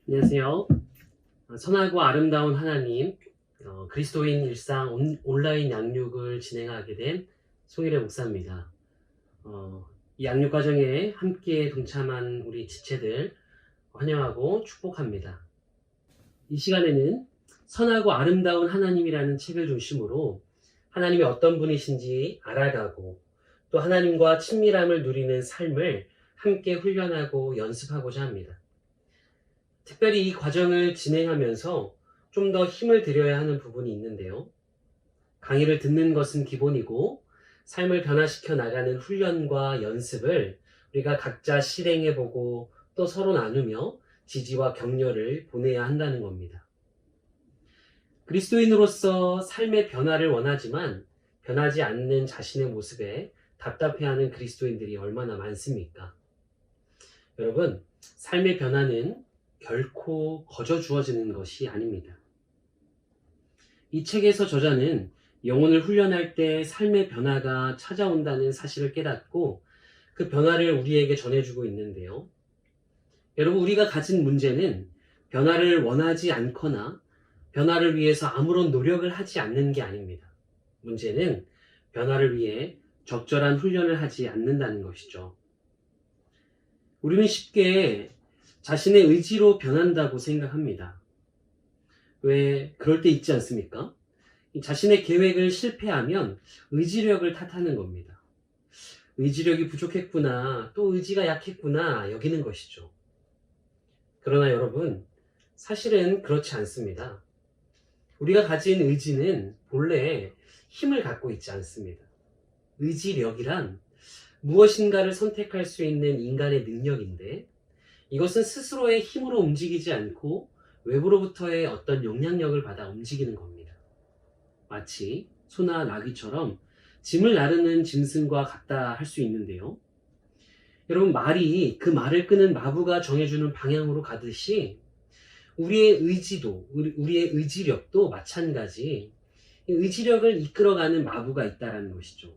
안녕하세요. 선하고 아름다운 하나님, 그리스도인 일상 온라인 양육을 진행하게 된 송일의 목사입니다. 이 양육 과정에 함께 동참한 우리 지체들 환영하고 축복합니다. 이 시간에는 선하고 아름다운 하나님이라는 책을 중심으로 하나님이 어떤 분이신지 알아가고 또 하나님과 친밀함을 누리는 삶을 함께 훈련하고 연습하고자 합니다. 특별히 이 과정을 진행하면서 좀 더 힘을 들여야 하는 부분이 있는데요. 강의를 듣는 것은 기본이고 삶을 변화시켜 나가는 훈련과 연습을 우리가 각자 실행해보고 또 서로 나누며 지지와 격려를 보내야 한다는 겁니다. 그리스도인으로서 삶의 변화를 원하지만 변하지 않는 자신의 모습에 답답해하는 그리스도인들이 얼마나 많습니까? 여러분, 삶의 변화는 결코 거저 주어지는 것이 아닙니다. 이 책에서 저자는 영혼을 훈련할 때 삶의 변화가 찾아온다는 사실을 깨닫고 그 변화를 우리에게 전해주고 있는데요. 여러분, 우리가 가진 문제는 변화를 원하지 않거나 변화를 위해서 아무런 노력을 하지 않는 게 아닙니다. 문제는 변화를 위해 적절한 훈련을 하지 않는다는 것이죠. 우리는 쉽게 자신의 의지로 변한다고 생각합니다. 왜 그럴 때 있지 않습니까? 자신의 계획을 실패하면 의지력을 탓하는 겁니다. 의지력이 부족했구나, 또 의지가 약했구나 여기는 것이죠. 그러나 여러분, 사실은 그렇지 않습니다. 우리가 가진 의지는 본래 힘을 갖고 있지 않습니다. 의지력이란 무엇인가를 선택할 수 있는 인간의 능력인데 이것은 스스로의 힘으로 움직이지 않고 외부로부터의 어떤 영향력을 받아 움직이는 겁니다. 마치 소나 나귀처럼 짐을 나르는 짐승과 같다 할 수 있는데요. 여러분, 말이 그 말을 끄는 마부가 정해주는 방향으로 가듯이 우리의 의지도, 우리의 의지력도 마찬가지 의지력을 이끌어가는 마부가 있다는 것이죠.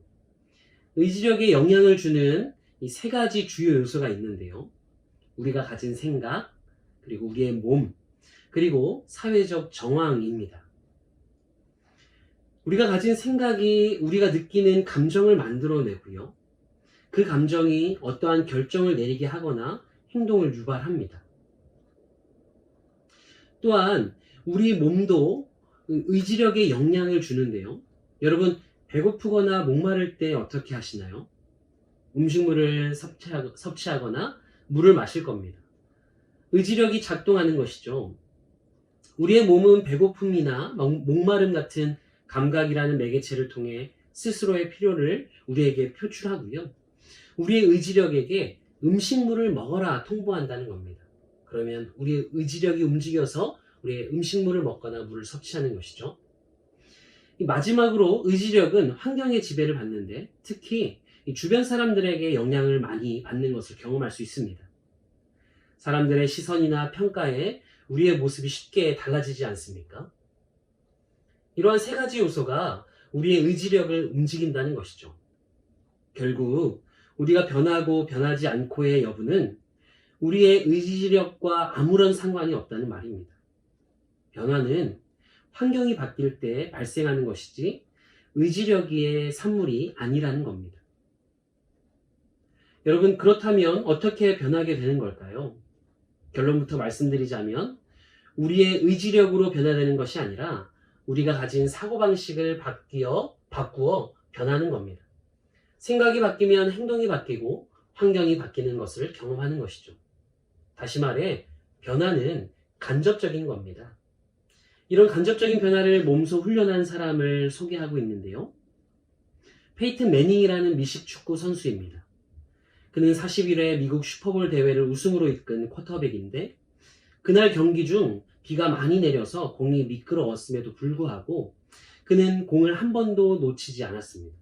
의지력에 영향을 주는 이 세 가지 주요 요소가 있는데요. 우리가 가진 생각, 그리고 우리의 몸, 그리고 사회적 정황입니다. 우리가 가진 생각이 우리가 느끼는 감정을 만들어내고요. 그 감정이 어떠한 결정을 내리게 하거나 행동을 유발합니다. 또한 우리 몸도 의지력에 영향을 주는데요. 여러분, 배고프거나 목마를 때 어떻게 하시나요? 음식물을 섭취하거나 물을 마실 겁니다. 의지력이 작동하는 것이죠. 우리의 몸은 배고픔이나 목마름 같은 감각이라는 매개체를 통해 스스로의 필요를 우리에게 표출하고요. 우리의 의지력에게 음식물을 먹어라 통보한다는 겁니다. 그러면 우리의 의지력이 움직여서 우리의 음식물을 먹거나 물을 섭취하는 것이죠. 마지막으로 의지력은 환경의 지배를 받는데 특히 주변 사람들에게 영향을 많이 받는 것을 경험할 수 있습니다. 사람들의 시선이나 평가에 우리의 모습이 쉽게 달라지지 않습니까? 이러한 세 가지 요소가 우리의 의지력을 움직인다는 것이죠. 결국 우리가 변하고 변하지 않고의 여부는 우리의 의지력과 아무런 상관이 없다는 말입니다. 변화는 환경이 바뀔 때 발생하는 것이지 의지력의 산물이 아니라는 겁니다. 여러분, 그렇다면 어떻게 변하게 되는 걸까요? 결론부터 말씀드리자면 우리의 의지력으로 변화되는 것이 아니라 우리가 가진 사고방식을 바꾸어 변하는 겁니다. 생각이 바뀌면 행동이 바뀌고 환경이 바뀌는 것을 경험하는 것이죠. 다시 말해 변화는 간접적인 겁니다. 이런 간접적인 변화를 몸소 훈련한 사람을 소개하고 있는데요. 페이튼 매닝이라는 미식 축구 선수입니다. 그는 41회 미국 슈퍼볼 대회를 우승으로 이끈 쿼터백인데 그날 경기 중 비가 많이 내려서 공이 미끄러웠음에도 불구하고 그는 공을 한 번도 놓치지 않았습니다.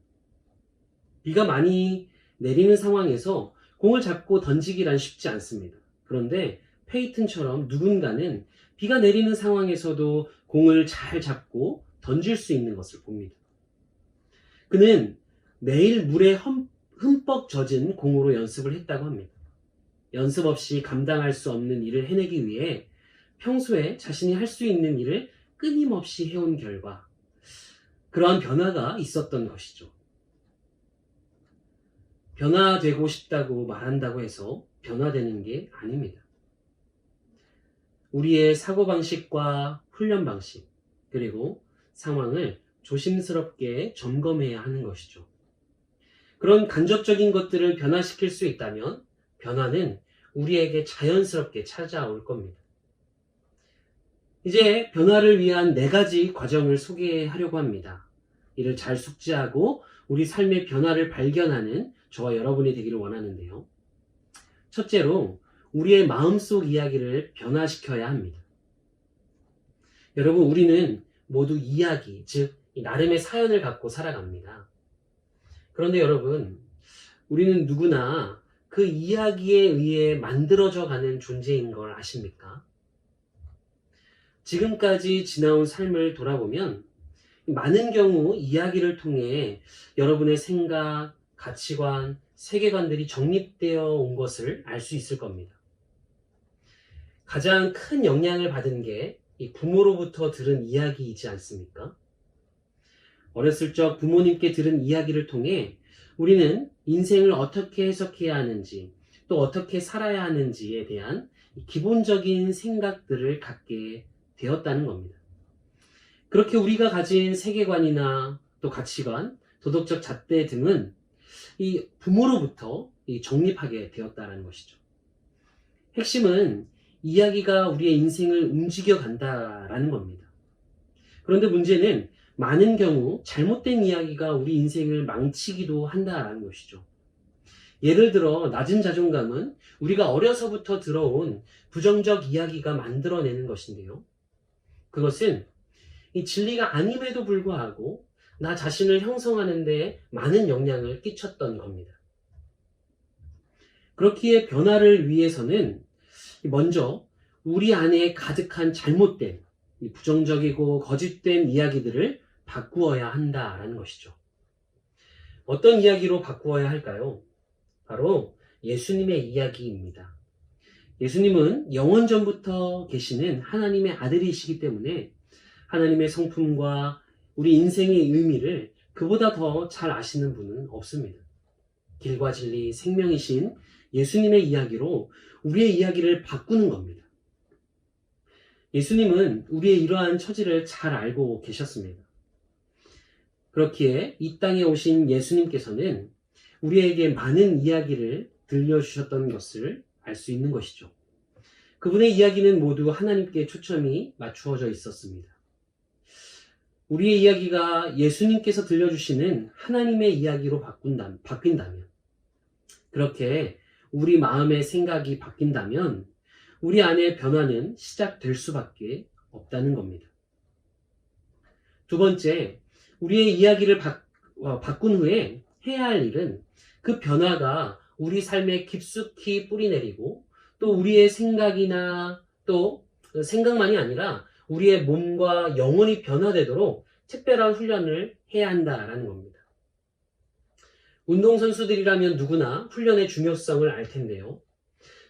비가 많이 내리는 상황에서 공을 잡고 던지기란 쉽지 않습니다. 그런데 페이튼처럼 누군가는 비가 내리는 상황에서도 공을 잘 잡고 던질 수 있는 것을 봅니다. 그는 매일 물에 흠뻑 젖은 공으로 연습을 했다고 합니다. 연습 없이 감당할 수 없는 일을 해내기 위해 평소에 자신이 할 수 있는 일을 끊임없이 해온 결과 그러한 변화가 있었던 것이죠. 변화되고 싶다고 말한다고 해서 변화되는 게 아닙니다. 우리의 사고방식과 훈련 방식, 그리고 상황을 조심스럽게 점검해야 하는 것이죠. 그런 간접적인 것들을 변화시킬 수 있다면 변화는 우리에게 자연스럽게 찾아올 겁니다. 이제 변화를 위한 4가지 과정을 소개하려고 합니다. 이를 잘 숙지하고 우리 삶의 변화를 발견하는 저와 여러분이 되기를 원하는데요. 첫째로 우리의 마음속 이야기를 변화시켜야 합니다. 여러분, 우리는 모두 이야기, 즉 나름의 사연을 갖고 살아갑니다. 그런데 여러분, 우리는 누구나 그 이야기에 의해 만들어져 가는 존재인 걸 아십니까? 지금까지 지나온 삶을 돌아보면 많은 경우 이야기를 통해 여러분의 생각, 가치관, 세계관들이 정립되어 온 것을 알 수 있을 겁니다. 가장 큰 영향을 받은 게 이 부모로부터 들은 이야기이지 않습니까? 어렸을 적 부모님께 들은 이야기를 통해 우리는 인생을 어떻게 해석해야 하는지, 또 어떻게 살아야 하는지에 대한 기본적인 생각들을 갖게 되었다는 겁니다. 그렇게 우리가 가진 세계관이나 또 가치관, 도덕적 잣대 등은 이 부모로부터 정립하게 되었다는 것이죠. 핵심은 이야기가 우리의 인생을 움직여 간다라는 겁니다. 그런데 문제는 많은 경우 잘못된 이야기가 우리 인생을 망치기도 한다라는 것이죠. 예를 들어 낮은 자존감은 우리가 어려서부터 들어온 부정적 이야기가 만들어내는 것인데요. 그것은 이 진리가 아님에도 불구하고 나 자신을 형성하는 데 많은 영향을 끼쳤던 겁니다. 그렇기에 변화를 위해서는 먼저 우리 안에 가득한 잘못된, 부정적이고 거짓된 이야기들을 바꾸어야 한다라는 것이죠. 어떤 이야기로 바꾸어야 할까요? 바로 예수님의 이야기입니다. 예수님은 영원 전부터 계시는 하나님의 아들이시기 때문에 하나님의 성품과 우리 인생의 의미를 그보다 더 잘 아시는 분은 없습니다. 길과 진리, 생명이신 예수님의 이야기로 우리의 이야기를 바꾸는 겁니다. 예수님은 우리의 이러한 처지를 잘 알고 계셨습니다. 그렇기에 이 땅에 오신 예수님께서는 우리에게 많은 이야기를 들려주셨던 것을 알 수 있는 것이죠. 그분의 이야기는 모두 하나님께 초점이 맞추어져 있었습니다. 우리의 이야기가 예수님께서 들려주시는 하나님의 이야기로 바뀐다면, 그렇게 우리 마음의 생각이 바뀐다면 우리 안에 변화는 시작될 수밖에 없다는 겁니다. 두 번째, 우리의 이야기를 바꾼 후에 해야 할 일은 그 변화가 우리 삶에 깊숙이 뿌리내리고 또 우리의 생각이나 또 생각만이 아니라 우리의 몸과 영혼이 변화되도록 특별한 훈련을 해야 한다라는 겁니다. 운동선수들이라면 누구나 훈련의 중요성을 알 텐데요.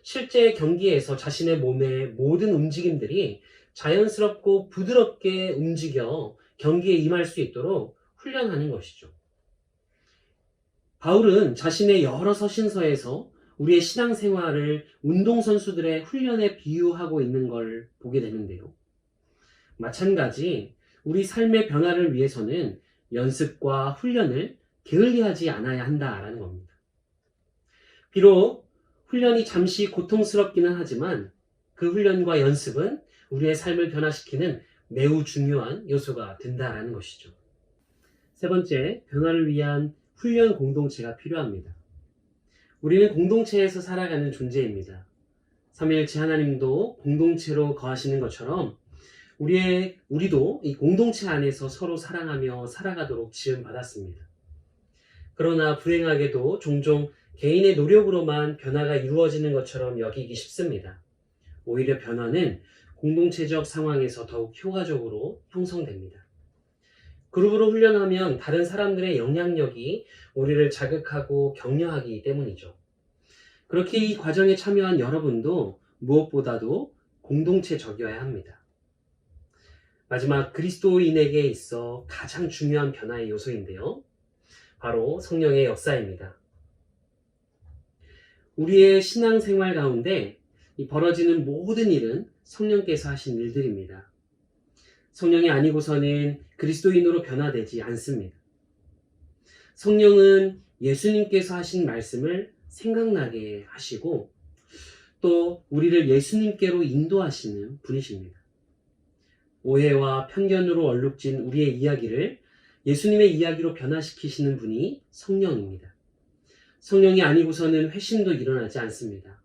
실제 경기에서 자신의 몸의 모든 움직임들이 자연스럽고 부드럽게 움직여 경기에 임할 수 있도록 훈련하는 것이죠. 바울은 자신의 여러 서신서에서 우리의 신앙생활을 운동선수들의 훈련에 비유하고 있는 걸 보게 되는데요. 마찬가지 우리 삶의 변화를 위해서는 연습과 훈련을 게을리하지 않아야 한다라는 겁니다. 비록 훈련이 잠시 고통스럽기는 하지만 그 훈련과 연습은 우리의 삶을 변화시키는 매우 중요한 요소가 된다라는 것이죠. 세 번째, 변화를 위한 훈련 공동체가 필요합니다. 우리는 공동체에서 살아가는 존재입니다. 삼위일체 하나님도 공동체로 거하시는 것처럼 우리도 이 공동체 안에서 서로 사랑하며 살아가도록 지음받았습니다. 그러나 불행하게도 종종 개인의 노력으로만 변화가 이루어지는 것처럼 여기기 쉽습니다. 오히려 변화는 공동체적 상황에서 더욱 효과적으로 형성됩니다. 그룹으로 훈련하면 다른 사람들의 영향력이 우리를 자극하고 격려하기 때문이죠. 그렇게 이 과정에 참여한 여러분도 무엇보다도 공동체적이어야 합니다. 마지막 그리스도인에게 있어 가장 중요한 변화의 요소인데요. 바로 성령의 역사입니다. 우리의 신앙생활 가운데 이 벌어지는 모든 일은 성령께서 하신 일들입니다. 성령이 아니고서는 그리스도인으로 변화되지 않습니다. 성령은 예수님께서 하신 말씀을 생각나게 하시고 또 우리를 예수님께로 인도하시는 분이십니다. 오해와 편견으로 얼룩진 우리의 이야기를 예수님의 이야기로 변화시키시는 분이 성령입니다. 성령이 아니고서는 회심도 일어나지 않습니다.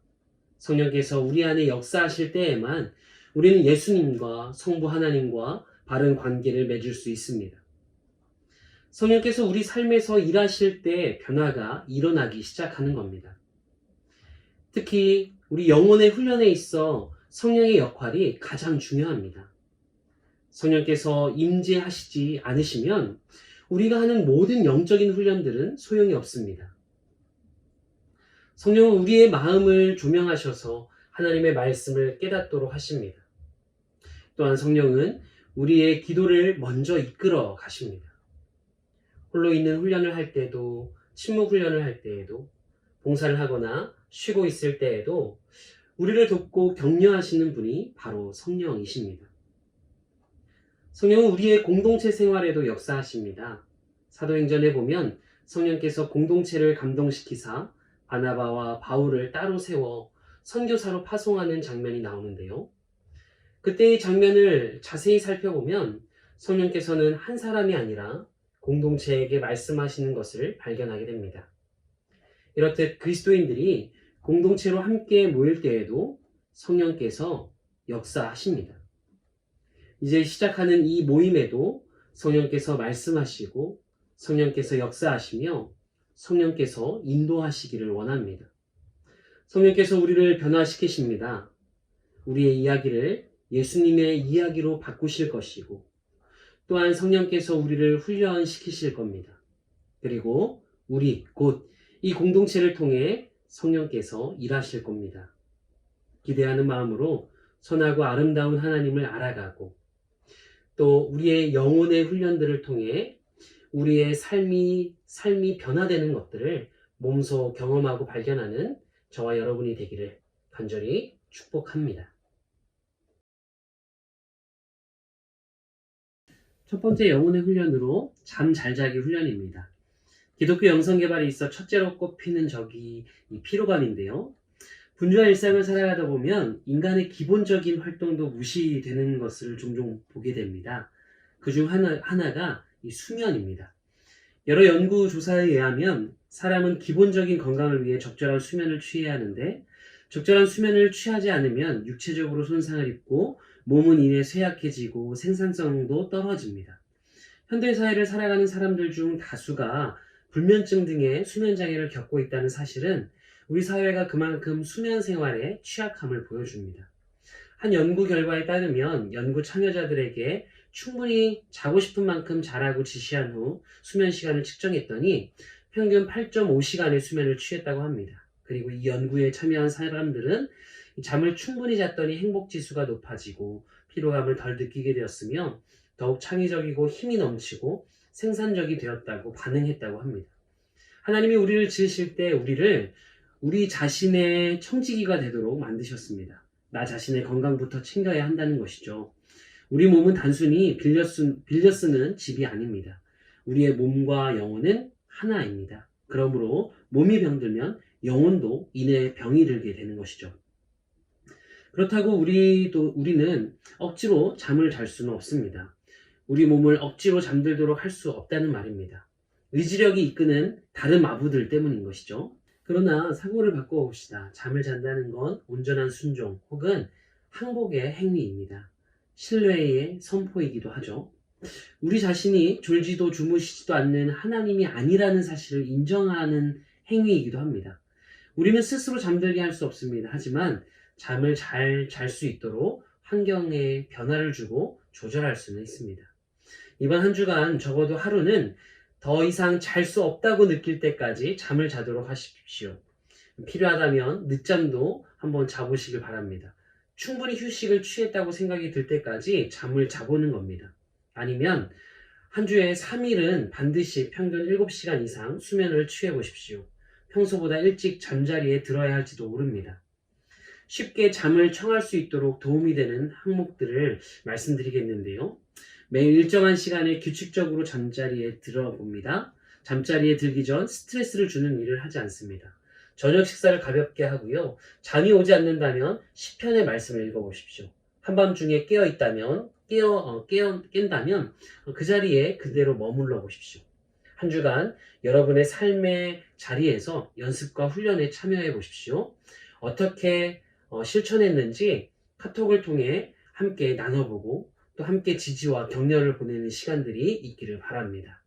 성령께서 우리 안에 역사하실 때에만 우리는 예수님과 성부 하나님과 바른 관계를 맺을 수 있습니다. 성령께서 우리 삶에서 일하실 때 변화가 일어나기 시작하는 겁니다. 특히 우리 영혼의 훈련에 있어 성령의 역할이 가장 중요합니다. 성령께서 임재하시지 않으시면 우리가 하는 모든 영적인 훈련들은 소용이 없습니다. 성령은 우리의 마음을 조명하셔서 하나님의 말씀을 깨닫도록 하십니다. 또한 성령은 우리의 기도를 먼저 이끌어 가십니다. 홀로 있는 훈련을 할 때도, 침묵 훈련을 할 때에도, 봉사를 하거나 쉬고 있을 때에도 우리를 돕고 격려하시는 분이 바로 성령이십니다. 성령은 우리의 공동체 생활에도 역사하십니다. 사도행전에 보면 성령께서 공동체를 감동시키사 바나바와 바울을 따로 세워 선교사로 파송하는 장면이 나오는데요. 그때의 장면을 자세히 살펴보면 성령께서는 한 사람이 아니라 공동체에게 말씀하시는 것을 발견하게 됩니다. 이렇듯 그리스도인들이 공동체로 함께 모일 때에도 성령께서 역사하십니다. 이제 시작하는 이 모임에도 성령께서 말씀하시고 성령께서 역사하시며 성령께서 인도하시기를 원합니다. 성령께서 우리를 변화시키십니다. 우리의 이야기를 예수님의 이야기로 바꾸실 것이고 또한 성령께서 우리를 훈련시키실 겁니다. 그리고 우리 곧 이 공동체를 통해 성령께서 일하실 겁니다. 기대하는 마음으로 선하고 아름다운 하나님을 알아가고 또 우리의 영혼의 훈련들을 통해 우리의 삶이 변화되는 것들을 몸소 경험하고 발견하는 저와 여러분이 되기를 간절히 축복합니다. 첫 번째 영혼의 훈련으로 잠 잘 자기 훈련입니다. 기독교 영성개발에 있어 첫째로 꼽히는 적이 이 피로감인데요. 분주한 일상을 살아가다 보면 인간의 기본적인 활동도 무시되는 것을 종종 보게 됩니다. 그중 하나가 이 수면입니다. 여러 연구 조사에 의하면 사람은 기본적인 건강을 위해 적절한 수면을 취해야 하는데 적절한 수면을 취하지 않으면 육체적으로 손상을 입고 몸은 이내 쇠약해지고 생산성도 떨어집니다. 현대사회를 살아가는 사람들 중 다수가 불면증 등의 수면장애를 겪고 있다는 사실은 우리 사회가 그만큼 수면 생활에 취약함을 보여줍니다. 한 연구 결과에 따르면 연구 참여자들에게 충분히 자고 싶은 만큼 자라고 지시한 후 수면 시간을 측정했더니 평균 8.5시간의 수면을 취했다고 합니다. 그리고 이 연구에 참여한 사람들은 잠을 충분히 잤더니 행복지수가 높아지고 피로감을 덜 느끼게 되었으며 더욱 창의적이고 힘이 넘치고 생산적이 되었다고 반응했다고 합니다. 하나님이 우리를 지으실 때 우리를 우리 자신의 청지기가 되도록 만드셨습니다. 나 자신의 건강부터 챙겨야 한다는 것이죠. 우리 몸은 단순히 빌려 쓰는 집이 아닙니다. 우리의 몸과 영혼은 하나입니다. 그러므로 몸이 병들면 영혼도 이내 병이 들게 되는 것이죠. 그렇다고 우리는 억지로 잠을 잘 수는 없습니다. 우리 몸을 억지로 잠들도록 할 수 없다는 말입니다. 의지력이 이끄는 다른 마부들 때문인 것이죠. 그러나 사고를 바꿔봅시다. 잠을 잔다는 건 온전한 순종 혹은 항복의 행위입니다. 신뢰의 선포이기도 하죠. 우리 자신이 졸지도 주무시지도 않는 하나님이 아니라는 사실을 인정하는 행위이기도 합니다. 우리는 스스로 잠들게 할 수 없습니다. 하지만 잠을 잘 잘 수 있도록 환경에 변화를 주고 조절할 수는 있습니다. 이번 한 주간 적어도 하루는 더 이상 잘 수 없다고 느낄 때까지 잠을 자도록 하십시오. 필요하다면 늦잠도 한번 자보시길 바랍니다. 충분히 휴식을 취했다고 생각이 들 때까지 잠을 자보는 겁니다. 아니면 한 주에 3일은 반드시 평균 7시간 이상 수면을 취해 보십시오. 평소보다 일찍 잠자리에 들어야 할지도 모릅니다. 쉽게 잠을 청할 수 있도록 도움이 되는 항목들을 말씀드리겠는데요. 매일 일정한 시간에 규칙적으로 잠자리에 들어봅니다. 잠자리에 들기 전 스트레스를 주는 일을 하지 않습니다. 저녁 식사를 가볍게 하고요. 잠이 오지 않는다면 시편의 말씀을 읽어보십시오. 한밤중에 깬다면 그 자리에 그대로 머물러 보십시오. 한 주간 여러분의 삶의 자리에서 연습과 훈련에 참여해 보십시오. 어떻게 실천했는지 카톡을 통해 함께 나눠보고 또 함께 지지와 격려를 보내는 시간들이 있기를 바랍니다.